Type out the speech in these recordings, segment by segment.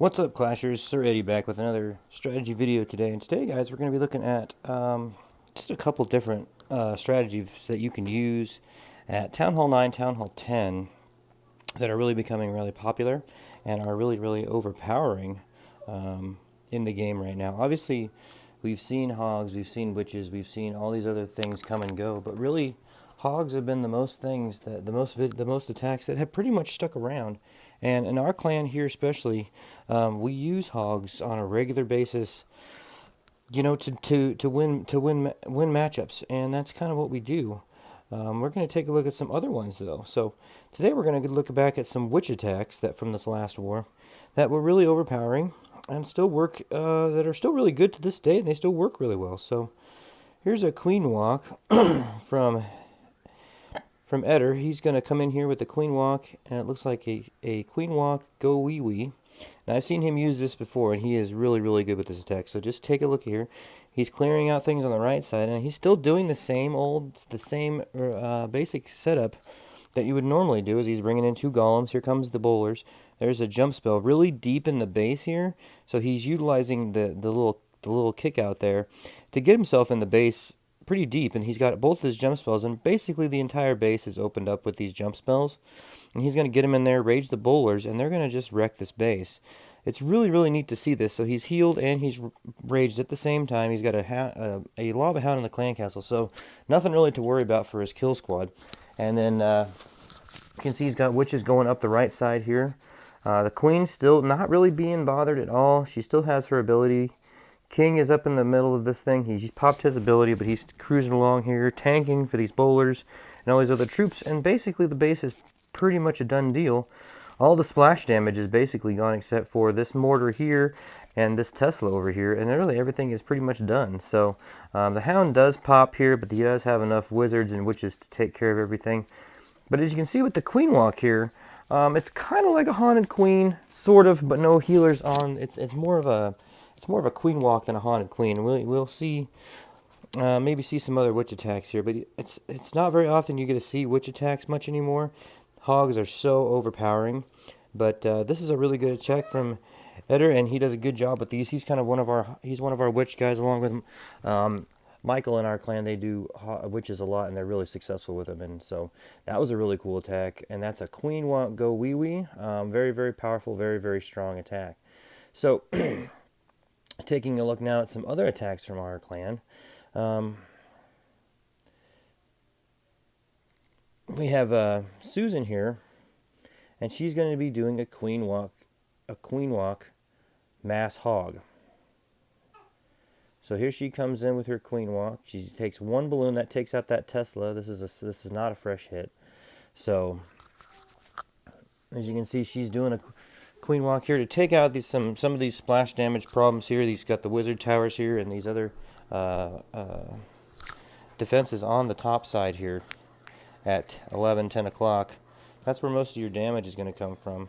What's up, Clashers? Sir Eddie back with another strategy video today. And today, guys, we're going to be looking at just a couple different strategies that you can use at Town Hall 9, Town Hall 10 that are really becoming really popular and are really overpowering in the game right now. Obviously, we've seen Hogs, we've seen Witches, we've seen all these other things come and go, but really, Hogs have been the most things that the most attacks that have pretty much stuck around. And in our clan here, especially, we use Hogs on a regular basis, you know, to win matchups, and that's kind of what we do. We're going to take a look at some other ones though. So today we're going to look back at some witch attacks that from this last war that were really overpowering and still work, that are still really good to this day, and they still work really well. So here's a queen walk from Eder. He's going to come in here with the queen walk, and it looks like a queen walk go wee wee. And I've seen him use this before, and he is really good with this attack. So just take a look here. He's clearing out things on the right side, and he's still doing the same basic setup that you would normally do. Is he's bringing in two golems. Here comes the bowlers. There's a jump spell really deep in the base here, so he's utilizing the little kick out there to get himself in the base pretty deep, and he's got both his jump spells, and basically the entire base is opened up with these jump spells, and he's going to get him in there, rage the bowlers, and they're going to just wreck this base. It's really neat to see this. So he's healed and he's raged at the same time. He's got a lava hound in the clan castle, so nothing really to worry about for his kill squad. And then you can see he's got witches going up the right side here. The queen still not really being bothered at all. She still has her ability. King is up in the middle of this thing. He's popped his ability, but he's cruising along here, tanking for these bowlers and all these other troops. And basically the base is pretty much a done deal. All the splash damage is basically gone except for this mortar here and this Tesla over here. And really everything is pretty much done. So the hound does pop here, but he does have enough wizards and witches to take care of everything. But as you can see with the queen walk here, it's kind of like a haunted queen, sort of, but no healers on. It's more of a queen walk than a haunted queen. And we'll see, maybe see some other witch attacks here, but it's not very often you get to see witch attacks much anymore. Hogs are so overpowering, but this is a really good attack from Eder, and he does a good job with these. He's kind of one of our witch guys, along with Michael in our clan. They do witches a lot, and they're really successful with them. And so that was a really cool attack, and that's a queen walk go wee wee. Very powerful, very strong attack. So taking a look now at some other attacks from our clan. We have Susan here, and she's going to be doing a queen walk mass hog. So here she comes in with her queen walk. She takes one balloon that takes out that Tesla. This is not a fresh hit. So as you can see, she's doing a queen walk here to take out some of these splash damage problems here. He's got the wizard towers here and these other defenses on the top side here at 10 o'clock. That's where most of your damage is going to come from.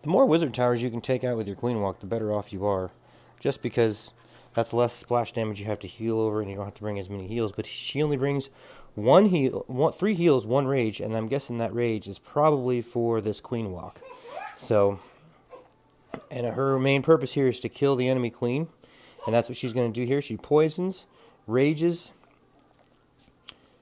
The more wizard towers you can take out with your queen walk, the better off you are, just because that's less splash damage you have to heal over, and you don't have to bring as many heals. But she only brings three heals, one rage, and I'm guessing that rage is probably for this queen walk. So, and her main purpose here is to kill the enemy queen, and that's what she's going to do here. She poisons, rages,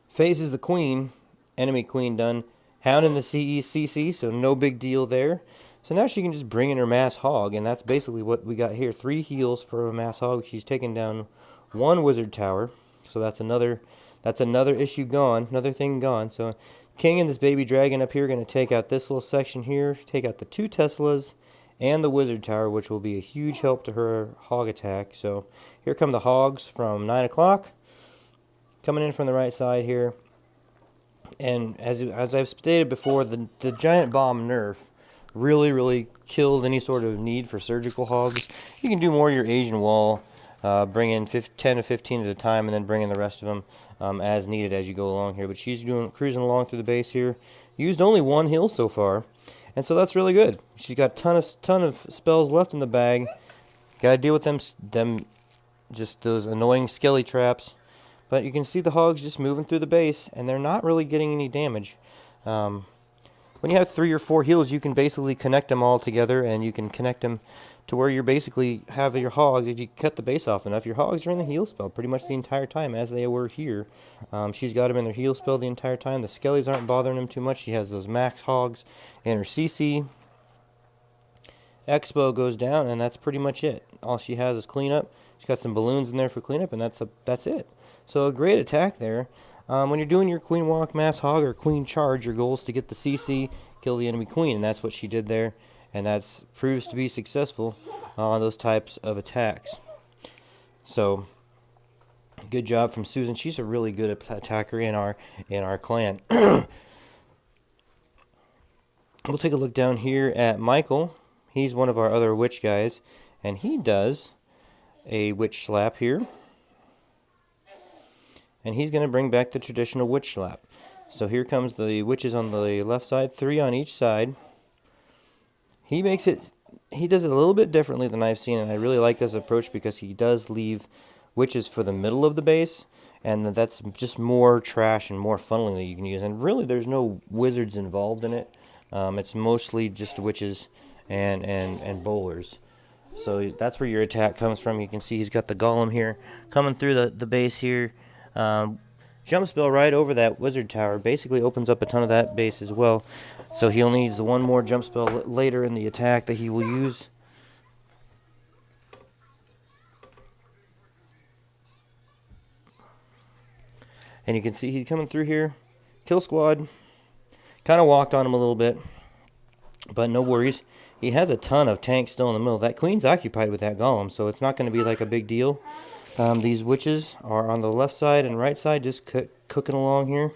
phases the queen, enemy queen done, hound in the CC, so no big deal there. So now she can just bring in her mass hog, and that's basically what we got here. 3 heals for a mass hog. She's taken down 1 wizard tower, so that's another issue gone, another thing gone. So King and this baby dragon up here are going to take out this little section here, take out the 2 Teslas and the wizard tower, which will be a huge help to her hog attack. So here come the hogs from 9 o'clock, coming in from the right side here. And as I've stated before, the giant bomb nerf really killed any sort of need for surgical hogs. You can do more of your Asian wall, bring in 10 to 15 at a time, and then bring in the rest of them as needed as you go along here. But she's cruising along through the base here. Used only 1 heal so far, and so that's really good. She's got a ton of spells left in the bag. Got to deal with them just those annoying skelly traps. But you can see the hogs just moving through the base, and they're not really getting any damage. when you have 3 or 4 heals, you can basically connect them all together, and you can connect them to where you're basically have your hogs. If you cut the base off enough, your hogs are in the heal spell pretty much the entire time, as they were here. She's got them in their heal spell the entire time. The skellies aren't bothering them too much. She has those max hogs in her CC. Expo goes down, and that's pretty much it. All she has is cleanup. She's got some balloons in there for cleanup, and that's it. So a great attack there. When you're doing your queen walk, mass hog, or queen charge, your goal is to get the CC, kill the enemy queen, and that's what she did there, and that's proves to be successful on those types of attacks. So good job from Susan. She's a really good attacker in our clan. We'll take a look down here at Michael. He's one of our other witch guys, and he does a witch slap here. And he's going to bring back the traditional witch slap. So here comes the witches on the left side, 3 on each side. He does it a little bit differently than I've seen, and I really like this approach because he does leave witches for the middle of the base, and that's just more trash and more funneling that you can use. And really, there's no wizards involved in it. It's mostly just witches and bowlers. So that's where your attack comes from. You can see he's got the golem here coming through the base here. Jump spell right over that wizard tower basically opens up a ton of that base as well. So he'll need the one more jump spell later in the attack that he will use. And you can see he's coming through here. Kill squad. Kind of walked on him a little bit, but no worries. He has a ton of tanks still in the middle. That queen's occupied with that golem, so it's not going to be like a big deal. These witches are on the left side and right side, just cooking along here.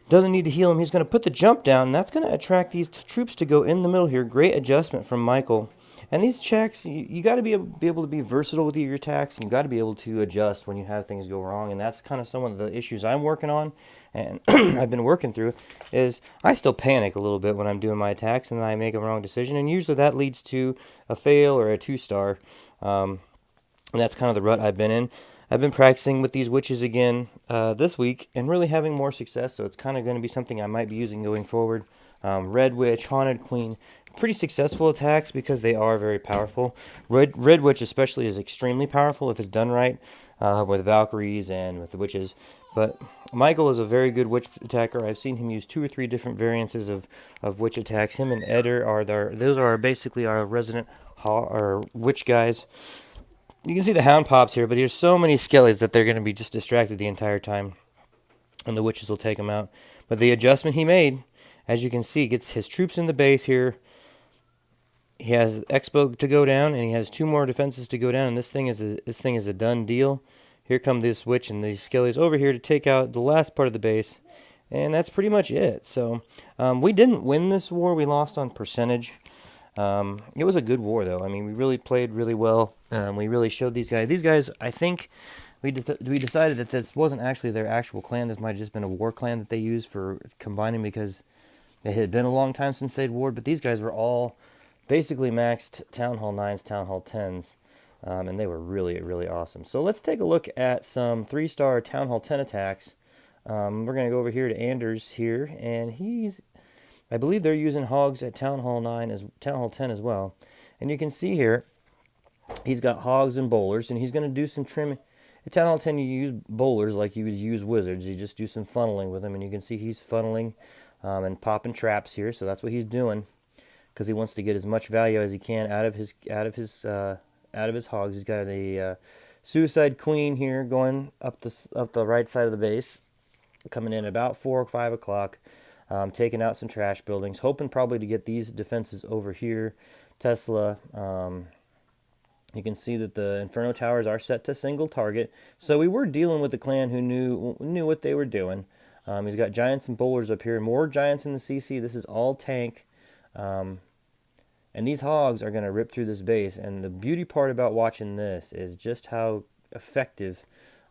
Doesn't need to heal him. He's going to put the jump down, and that's going to attract these troops to go in the middle here. Great adjustment from Michael. And these checks, you got to be able to be versatile with your attacks, and you got to be able to adjust when you have things go wrong. And that's kind of some of the issues I'm working on, and I've been working through, is I still panic a little bit when I'm doing my attacks, and then I make a wrong decision, and usually that leads to a fail or a 2-star. And that's kind of the rut I've been in. I've been practicing with these witches again this week and really having more success, so it's kind of going to be something I might be using going forward. Red Witch, Haunted Queen, pretty successful attacks because they are very powerful. Red Witch especially is extremely powerful if it's done right with Valkyries and with the witches. But Michael is a very good witch attacker. I've seen him use 2 or 3 different variances of witch attacks. Him and Eder those are basically our resident witch guys. You can see the hound pops here, but there's so many skellies that they're going to be just distracted the entire time, and the witches will take them out. But the adjustment he made, as you can see, gets his troops in the base here. He has Expo to go down, and he has 2 more defenses to go down, and this thing is a done deal. Here come this witch and these skellies over here to take out the last part of the base, and that's pretty much it. So we didn't win this war. We lost on percentage. It was a good war, though. I mean, we really played really well. We really showed these guys. These guys, I think, we decided that this wasn't actually their actual clan. This might have just been a war clan that they used for combining because it had been a long time since they'd warred. But these guys were all basically maxed Town Hall 9s, Town Hall 10s, and they were really, really awesome. So let's take a look at some 3-star Town Hall 10 attacks. We're going to go over here to Anders here, and I believe they're using Hogs at Town Hall 10 as well. And you can see here, he's got Hogs and bowlers, and he's going to do some trimming. At Town Hall 10, you use bowlers like you would use wizards. You just do some funneling with them, and you can see he's funneling and popping traps here. So that's what he's doing because he wants to get as much value as he can out of his Hogs. He's got a Suicide Queen here going up the right side of the base, coming in about 4 or 5 o'clock. Taking out some trash buildings, hoping probably to get these defenses over here. Tesla, you can see that the Inferno Towers are set to single target. So we were dealing with the clan who knew what they were doing. He's got giants and bowlers up here, more giants in the CC. This is all tank. And these hogs are going to rip through this base. And the beauty part about watching this is just how effective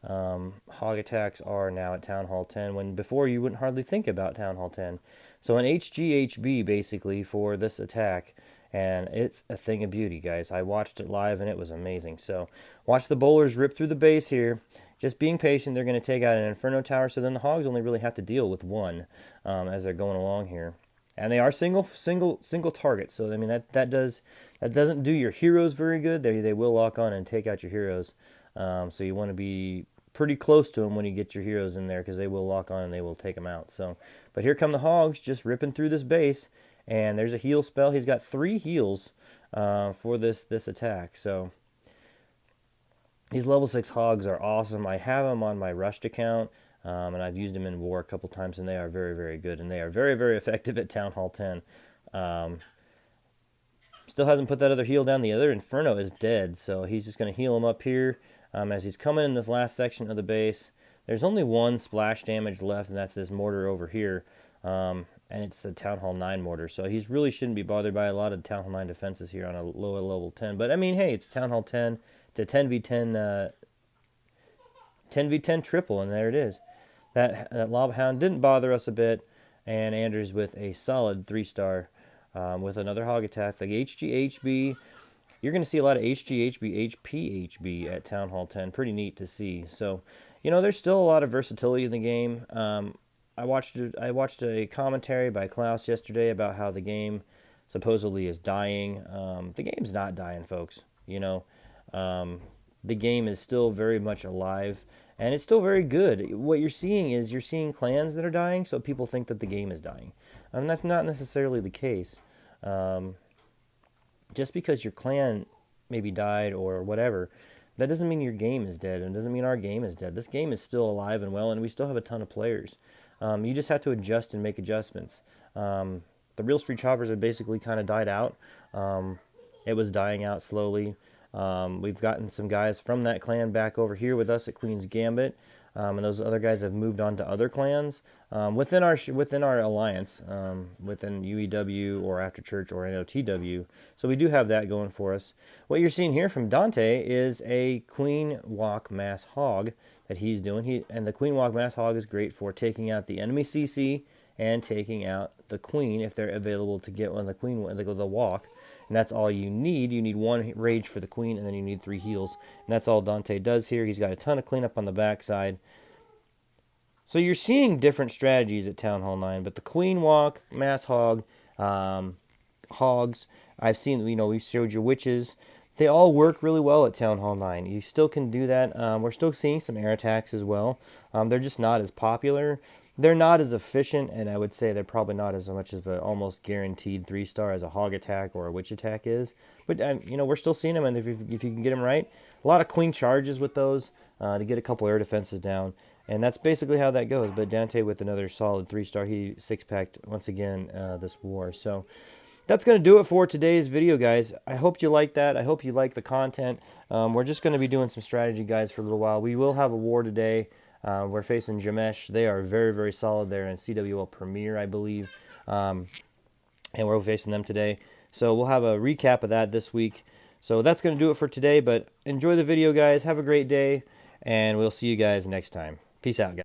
hog attacks are now at Town Hall 10, when before you wouldn't hardly think about Town Hall 10. So an HGHB basically for this attack, and it's a thing of beauty, guys. I watched it live, and it was amazing. So watch the bowlers rip through the base here. Just being patient, they're going to take out an Inferno Tower, so then the Hogs only really have to deal with one as they're going along here. And they are single targets, so I mean that doesn't do your heroes very good. They will lock on and take out your heroes, so you want to be pretty close to them when you get your heroes in there, because they will lock on and they will take them out. So, but here come the Hogs just ripping through this base, and there's a heal spell. He's got 3 heals for this attack. So these level 6 Hogs are awesome. I have them on my rushed account, and I've used them in war a couple times, and they are very, very good, and they are very, very effective at Town Hall 10. Still hasn't put that other heal down. The other Inferno is dead, so he's just going to heal him up here as he's coming in this last section of the base. There's only 1 splash damage left, and that's this mortar over here, and it's a Town Hall 9 mortar, so he really shouldn't be bothered by a lot of Town Hall 9 defenses here on a lower level 10. But I mean, hey, it's Town Hall 10. It's a 10v10 10v10 triple, and there it is. That Lava Hound didn't bother us a bit, and Anders with a solid 3-star with another Hog attack. The HGHB, you're going to see a lot of HGHB, HPHB at Town Hall 10. Pretty neat to see. So, you know, there's still a lot of versatility in the game. I watched a commentary by Klaus yesterday about how the game supposedly is dying. The game's not dying, folks. You know, the game is still very much alive, and it's still very good. What you're seeing clans that are dying, so people think that the game is dying. And that's not necessarily the case. Just because your clan maybe died or whatever, that doesn't mean your game is dead, and it doesn't mean our game is dead. This game is still alive and well, and we still have a ton of players. You just have to adjust and make adjustments. The Real Street Choppers have basically kind of died out. It was dying out slowly. We've gotten some guys from that clan back over here with us at Queen's Gambit, and those other guys have moved on to other clans within our alliance, within UEW or After Church or NOTW. So we do have that going for us. What you're seeing here from Dante is a Queen Walk Mass Hog that he's doing. And the Queen Walk Mass Hog is great for taking out the enemy CC and taking out the Queen if they're available to get on the Queen when they go the walk. And that's all you need. You need 1 rage for the Queen, and then you need 3 heals. And that's all Dante does here. He's got a ton of cleanup on the backside. So you're seeing different strategies at Town Hall 9, but the Queen Walk, Mass Hog, Hogs, I've seen, you know, we showed you Witches. They all work really well at Town Hall 9. You still can do that. We're still seeing some air attacks as well. They're just not as popular. They're not as efficient, and I would say they're probably not as much of an almost guaranteed 3-star as a Hog attack or a Witch attack is. But, you know, we're still seeing them, and if you can get them right, a lot of Queen charges with those to get a couple air defenses down. And that's basically how that goes. But Dante with another solid 3-star. He 6-packed once again this war. So that's going to do it for today's video, guys. I hope you like that. I hope you like the content. We're just going to be doing some strategy guides for a little while. We will have a war today. We're facing Jamesh. They are very, very solid there in CWL Premier, I believe. And we're facing them today. So we'll have a recap of that this week. So that's going to do it for today. But enjoy the video, guys. Have a great day. And we'll see you guys next time. Peace out, guys.